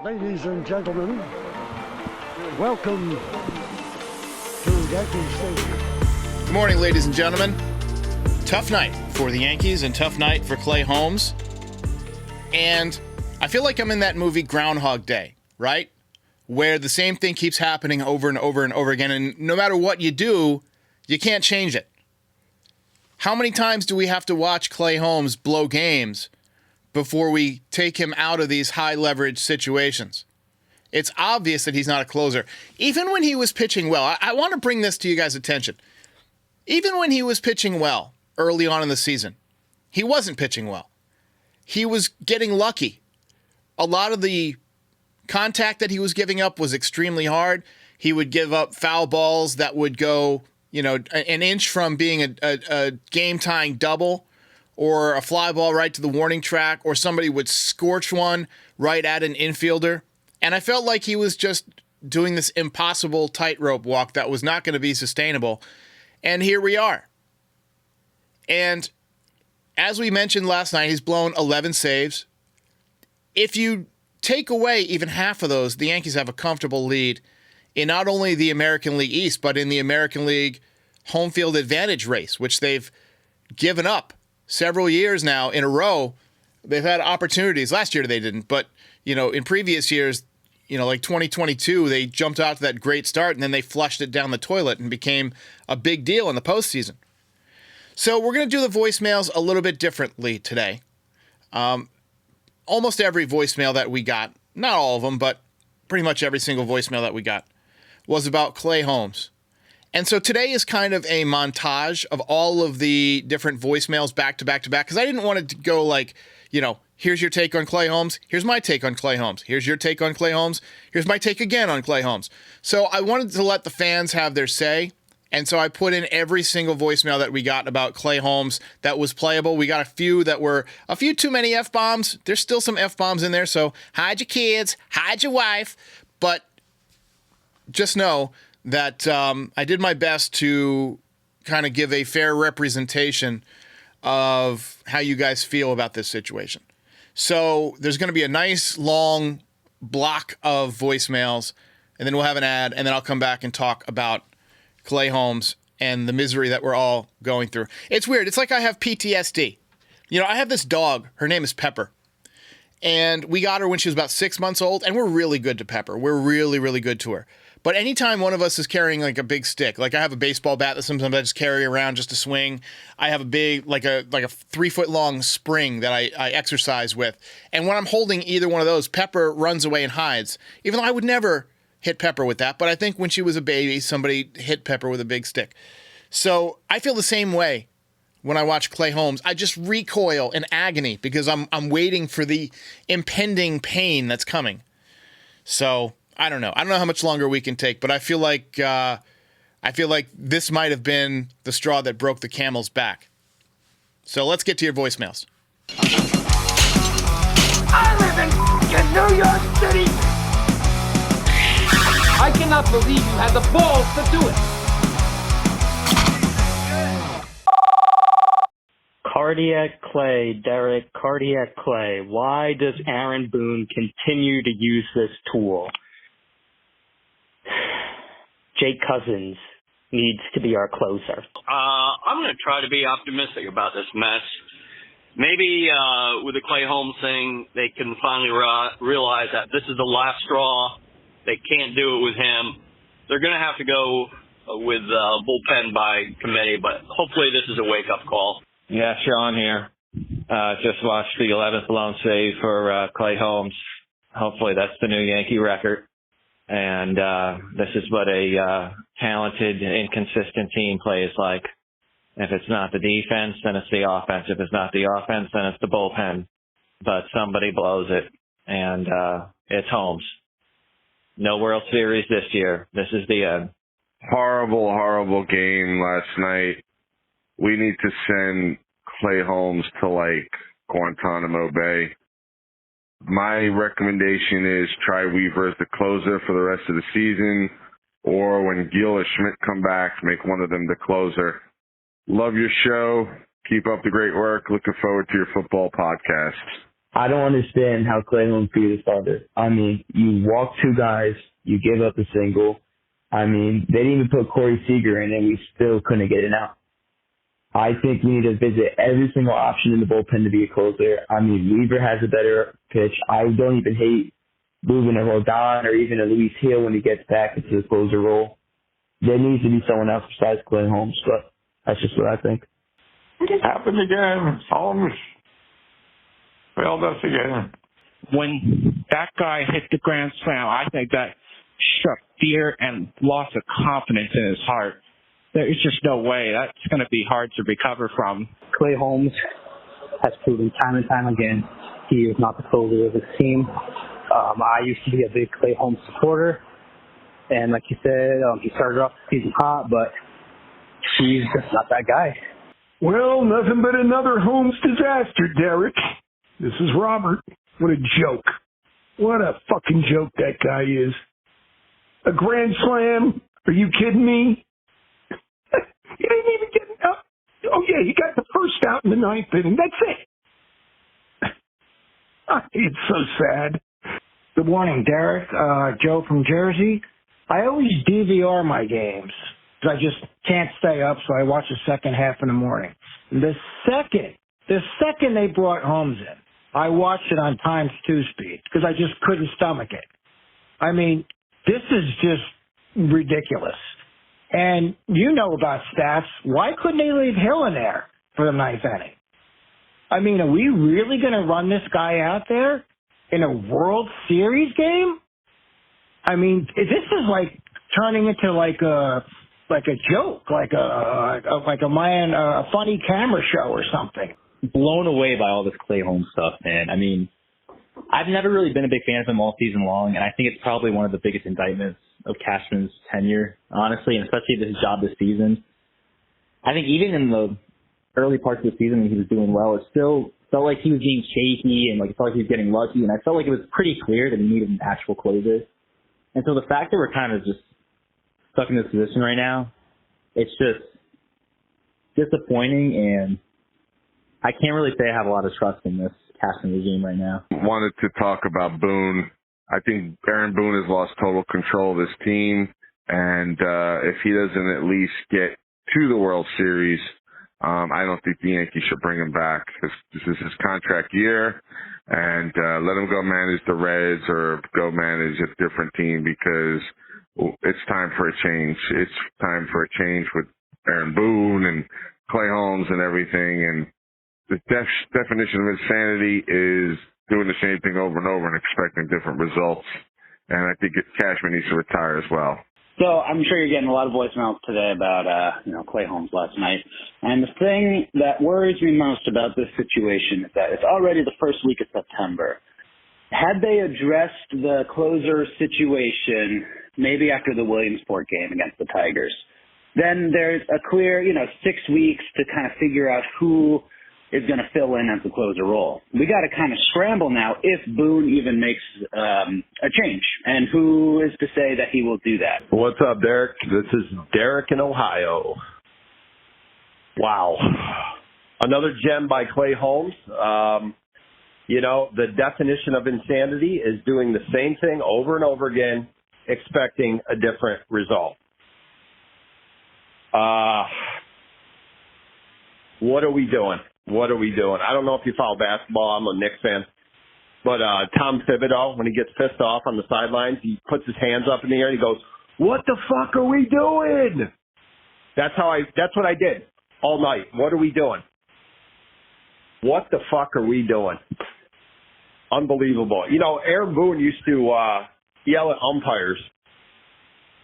Ladies and gentlemen, welcome to Yankee Stadium. Good morning, ladies and gentlemen. Tough night for the Yankees and tough night for Clay Holmes. And I feel like I'm in that movie Groundhog Day, right? Where the same thing keeps happening over and over and over again, and no matter what you do, you can't change it. How many times do we have to watch Clay Holmes blow games before we take him out of these high-leverage situations? It's obvious that he's not a closer. Even when he was pitching well, I want to bring this to you guys' attention. Even when he was pitching well early on in the season, he wasn't pitching well. He was getting lucky. A lot of the contact that he was giving up was extremely hard. He would give up foul balls that would go, an inch from being a game-tying double, or a fly ball right to the warning track, or somebody would scorch one right at an infielder. And I felt like he was just doing this impossible tightrope walk that was not going to be sustainable. And here we are. And as we mentioned last night, he's blown 11 saves. If you take away even half of those, the Yankees have a comfortable lead in not only the American League East, but in the American League home field advantage race, which they've given up several years now in a row. They've had opportunities. Last year they didn't, but in previous years, like 2022, they jumped out to that great start and then they flushed it down the toilet and became a big deal in the postseason. So we're going to do the voicemails a little bit differently today. Almost every voicemail that we got, not all of them, but pretty much every single voicemail that we got was about Clay Holmes. And so today is kind of a montage of all of the different voicemails back to back to back, because I didn't want it to go like, here's your take on Clay Holmes. Here's my take on Clay Holmes. Here's your take on Clay Holmes. Here's my take again on Clay Holmes. So I wanted to let the fans have their say. And so I put in every single voicemail that we got about Clay Holmes that was playable. We got a few that were a few too many F-bombs. There's still some F-bombs in there. So hide your kids, hide your wife. But just know that I did my best to kind of give a fair representation of how you guys feel about this situation. So there's going to be a nice long block of voicemails, and then we'll have an ad, and then I'll come back and talk about Clay Holmes and the misery that we're all going through. It's weird. It's like I have PTSD. I have this dog. Her name is Pepper. And we got her when she was about 6 months old, and we're really good to Pepper. We're really, really good to her. But anytime one of us is carrying like a big stick, like I have a baseball bat that sometimes I just carry around just to swing. I have a big, like a 3-foot long spring that I exercise with. And when I'm holding either one of those, Pepper runs away and hides. Even though I would never hit Pepper with that. But I think when she was a baby, somebody hit Pepper with a big stick. So I feel the same way when I watch Clay Holmes. I just recoil in agony because I'm waiting for the impending pain that's coming. So I don't know. I don't know how much longer we can take, but I feel like this might have been the straw that broke the camel's back. So let's get to your voicemails. I live in New York City. I cannot believe you had the balls to do it. Cardiac Clay, Derek, Cardiac Clay. Why does Aaron Boone continue to use this tool? Jake Cousins needs to be our closer. I'm going to try to be optimistic about this mess. Maybe with the Clay Holmes thing, they can finally realize that this is the last straw. They can't do it with him. They're going to have to go with bullpen by committee, but hopefully this is a wake-up call. Yeah, Sean here. Just watched the 11th blown save for Clay Holmes. Hopefully that's the new Yankee record. And this is what a talented, inconsistent team plays like. If it's not the defense, then it's the offense. If it's not the offense, then it's the bullpen. But somebody blows it, and it's Holmes. No World Series this year. This is the end. Horrible, horrible game last night. We need to send Clay Holmes to, Guantanamo Bay. My recommendation is try Weaver as the closer for the rest of the season, or when Gil or Schmidt come back, make one of them the closer. Love your show. Keep up the great work. Looking forward to your football podcast. I don't understand how Clay Holmes beat a starter. I mean, you walked 2 guys, you gave up a single. I mean, they didn't even put Corey Seager in, and we still couldn't get it out. I think we need to visit every single option in the bullpen to be a closer. I mean, Weaver has a better pitch. I don't even hate moving a Rodon or even a Luis Hill when he gets back into the closer role. There needs to be someone else besides Clay Holmes, but that's just what I think. It happened again. Holmes failed us again. When that guy hit the grand slam, I think that struck fear and loss of confidence in his heart. There's just no way. That's going to be hard to recover from. Clay Holmes has proven time and time again he is not the closer of his team. I used to be a big Clay Holmes supporter, and like you said, he started off the season hot, but he's just not that guy. Well, nothing but another Holmes disaster, Derek. This is Robert. What a joke. What a fucking joke that guy is. A grand slam? Are you kidding me? He didn't even get out. Oh, yeah, he got the first out in the 9th inning. That's it. It's so sad. Good morning, Derek. Joe from Jersey. I always DVR my games because I just can't stay up, so I watch the second half in the morning. The second they brought Holmes in, I watched it on times 2 speed because I just couldn't stomach it. I mean, this is just ridiculous. And you know about stats. Why couldn't they leave Hill in there for the 9th inning? I mean, are we really going to run this guy out there in a World Series game? I mean, this is like turning into like a joke, like a funny camera show or something. Blown away by all this Clay Holmes stuff, man. I mean, I've never really been a big fan of him all season long, and I think it's probably one of the biggest indictments of Cashman's tenure, honestly, and especially his job this season. I think even in the early parts of the season when he was doing well, it still felt like he was being shaky and like it felt like he was getting lucky, and I felt like it was pretty clear that he needed an actual closer. And so the fact that we're kind of just stuck in this position right now, it's just disappointing, and I can't really say I have a lot of trust in this Cashman regime right now. Wanted to talk about Boone. I think Aaron Boone has lost total control of this team, and if he doesn't at least get to the World Series, I don't think the Yankees should bring him back. This is his contract year, and let him go manage the Reds or go manage a different team because it's time for a change. It's time for a change with Aaron Boone and Clay Holmes and everything, and the definition of insanity is doing the same thing over and over and expecting different results. And I think Cashman needs to retire as well. So I'm sure you're getting a lot of voicemails today about, Clay Holmes last night. And the thing that worries me most about this situation is that it's already the first week of September. Had they addressed the closer situation maybe after the Williamsport game against the Tigers, then there's a clear, 6 weeks to kind of figure out who is going to fill in as the closer role. We got to kind of scramble now if Boone even makes a change. And who is to say that he will do that? What's up, Derek? This is Derek in Ohio. Wow. Another gem by Clay Holmes. The definition of insanity is doing the same thing over and over again, expecting a different result. What are we doing? What are we doing? I don't know if you follow basketball. I'm a Knicks fan. But Tom Thibodeau, when he gets pissed off on the sidelines, he puts his hands up in the air and he goes, "What the fuck are we doing?" That's what I did all night. What are we doing? What the fuck are we doing? Unbelievable. Aaron Boone used to yell at umpires,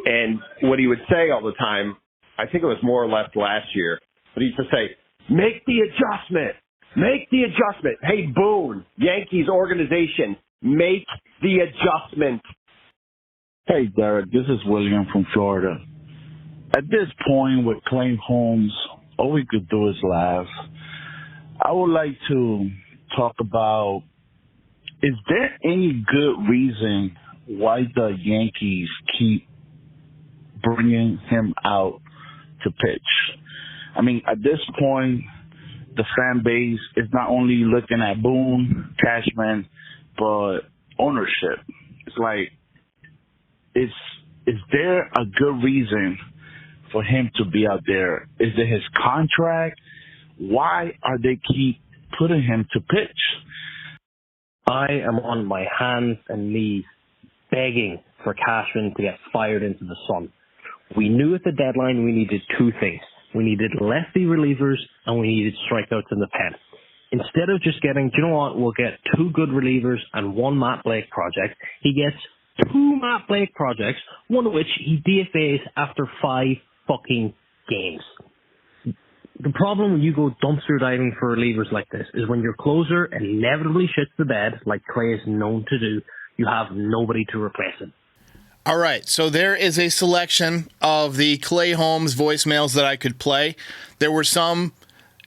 and what he would say all the time, I think it was more or less last year, but he used to say, "Make the adjustment. Make the adjustment. Hey, Boone, Yankees organization, make the adjustment." Hey, Derek, this is William from Florida. At this point with Clay Holmes, all we could do is laugh. I would like to talk about, is there any good reason why the Yankees keep bringing him out to pitch? I mean, at this point, the fan base is not only looking at Boone, Cashman, but ownership. It's like, is there a good reason for him to be out there? Is it his contract? Why are they keep putting him to pitch? I am on my hands and knees begging for Cashman to get fired into the sun. We knew at the deadline we needed two things. We needed lefty relievers and we needed strikeouts in the pen. Instead of just getting, do you know what, we'll get two good relievers and one Matt Blake project, he gets two Matt Blake projects, one of which he DFAs after 5 fucking games. The problem when you go dumpster diving for relievers like this is when your closer inevitably shits the bed, like Clay is known to do, you have nobody to replace him. All right, so there is a selection of the Clay Holmes voicemails that I could play. There were some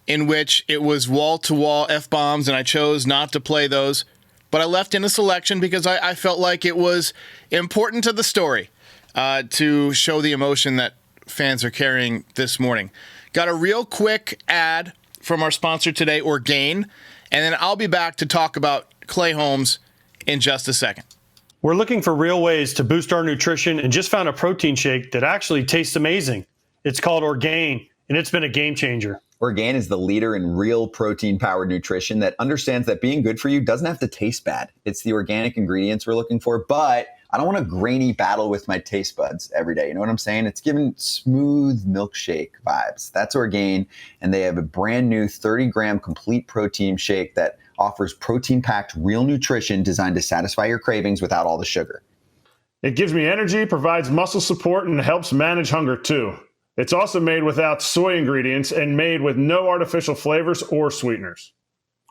in which it was wall-to-wall F-bombs, and I chose not to play those. But I left in a selection because I felt like it was important to the story to show the emotion that fans are carrying this morning. Got a real quick ad from our sponsor today, Orgain, and then I'll be back to talk about Clay Holmes in just a second. We're looking for real ways to boost our nutrition and just found a protein shake that actually tastes amazing. It's called Orgain, and it's been a game changer. Orgain is the leader in real protein-powered nutrition that understands that being good for you doesn't have to taste bad. It's the organic ingredients we're looking for, but I don't want a grainy battle with my taste buds every day. You know what I'm saying? It's giving smooth milkshake vibes. That's Orgain, and they have a brand new 30-gram complete protein shake that offers protein-packed real nutrition designed to satisfy your cravings without all the sugar. It gives me energy, provides muscle support, and helps manage hunger too. It's also made without soy ingredients and made with no artificial flavors or sweeteners.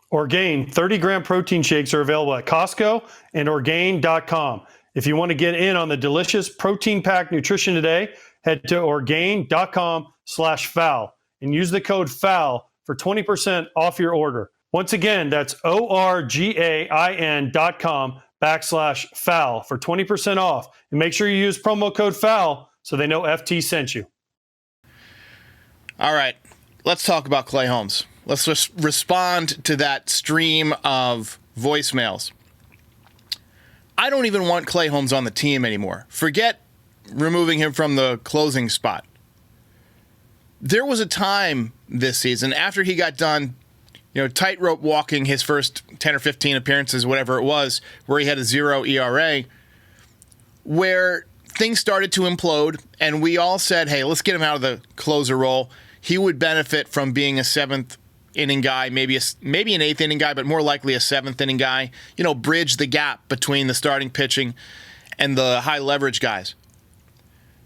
Orgain 30-gram protein shakes are available at Costco and Orgain.com. If you want to get in on the delicious protein-packed nutrition today, head to Orgain.com/foul and use the code FOUL for 20% off your order. Once again, that's Orgain.com/foul for 20% off. And make sure you use promo code FOUL so they know FT sent you. All right, let's talk about Clay Holmes. Let's just respond to that stream of voicemails. I don't even want Clay Holmes on the team anymore. Forget removing him from the closing spot. There was a time this season after he got done, tightrope walking his first 10 or 15 appearances, whatever it was, where he had a 0 ERA, where things started to implode, and we all said, hey, let's get him out of the closer role. He would benefit from being a 7th inning guy, maybe an 8th inning guy, but more likely a 7th inning guy, bridge the gap between the starting pitching and the high leverage guys.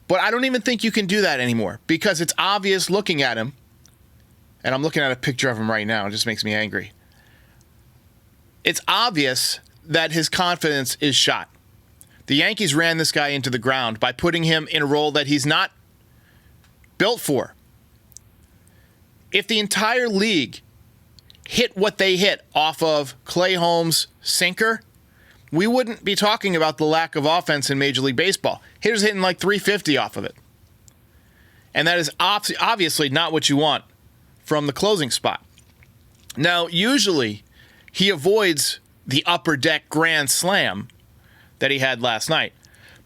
But I don't even think you can do that anymore because it's obvious looking at him, and I'm looking at a picture of him right now. It just makes me angry. It's obvious that his confidence is shot. The Yankees ran this guy into the ground by putting him in a role that he's not built for. If the entire league hit what they hit off of Clay Holmes' sinker, we wouldn't be talking about the lack of offense in Major League Baseball. Hitters hitting like 350 off of it. And that is obviously not what you want from the closing spot. Now, usually he avoids the upper deck grand slam that he had last night.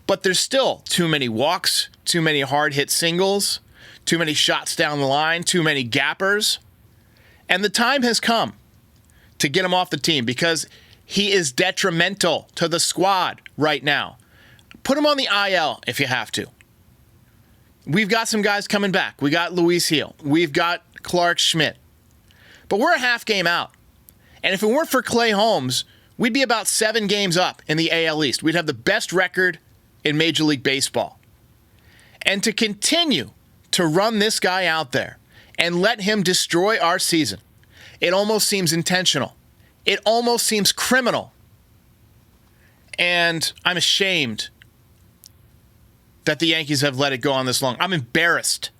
But there's still too many walks, too many hard hit singles, too many shots down the line, too many gappers. And the time has come to get him off the team because he is detrimental to the squad right now. Put him on the IL if you have to. We've got some guys coming back. We got Luis Heel. We've got Clark Schmidt. But we're a half game out. And if it weren't for Clay Holmes, we'd be about 7 games up in the AL East. We'd have the best record in Major League Baseball. And to continue to run this guy out there and let him destroy our season, it almost seems intentional. It almost seems criminal. And I'm ashamed that the Yankees have let it go on this long. I'm embarrassed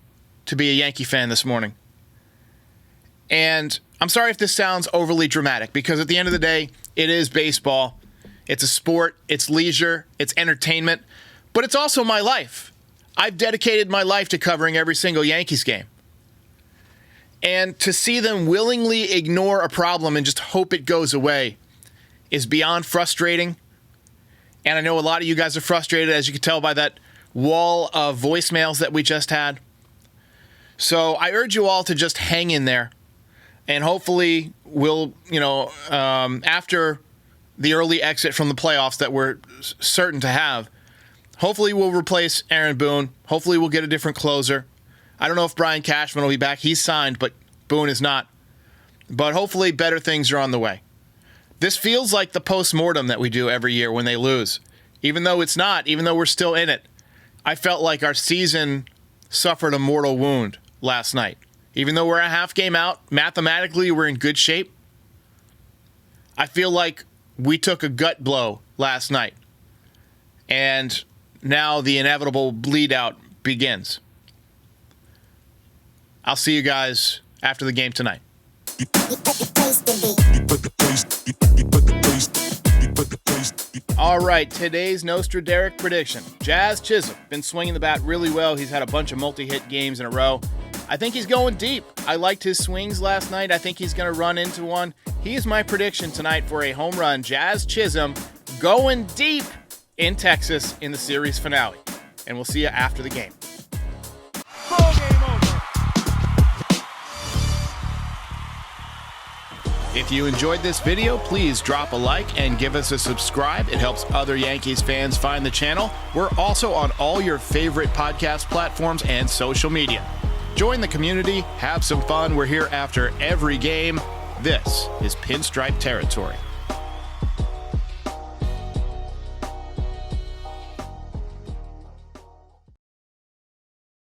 to be a Yankee fan this morning. And I'm sorry if this sounds overly dramatic, because at the end of the day, it is baseball. It's a sport. It's leisure. It's entertainment. But it's also my life. I've dedicated my life to covering every single Yankees game. And to see them willingly ignore a problem and just hope it goes away is beyond frustrating. And I know a lot of you guys are frustrated, as you can tell by that wall of voicemails that we just had. So I urge you all to just hang in there. And hopefully we'll, after the early exit from the playoffs that we're certain to have, hopefully we'll replace Aaron Boone. Hopefully we'll get a different closer. I don't know if Brian Cashman will be back. He's signed, but Boone is not. But hopefully better things are on the way. This feels like the post-mortem that we do every year when they lose. Even though it's not, even though we're still in it, I felt like our season suffered a mortal wound last night. Even though we're a half game out, mathematically we're in good shape. I feel like we took a gut blow last night. And now the inevitable bleed out begins. I'll see you guys after the game tonight. All right, today's NostraDerek prediction. Jazz Chisholm, been swinging the bat really well. He's had a bunch of multi-hit games in a row. I think he's going deep. I liked his swings last night. I think he's going to run into one. He's my prediction tonight for a home run. Jazz Chisholm going deep in Texas in the series finale. And we'll see you after the game. If you enjoyed this video, please drop a like and give us a subscribe. It helps other Yankees fans find the channel. We're also on all your favorite podcast platforms and social media. Join the community, have some fun. We're here after every game. This is Pinstripe Territory.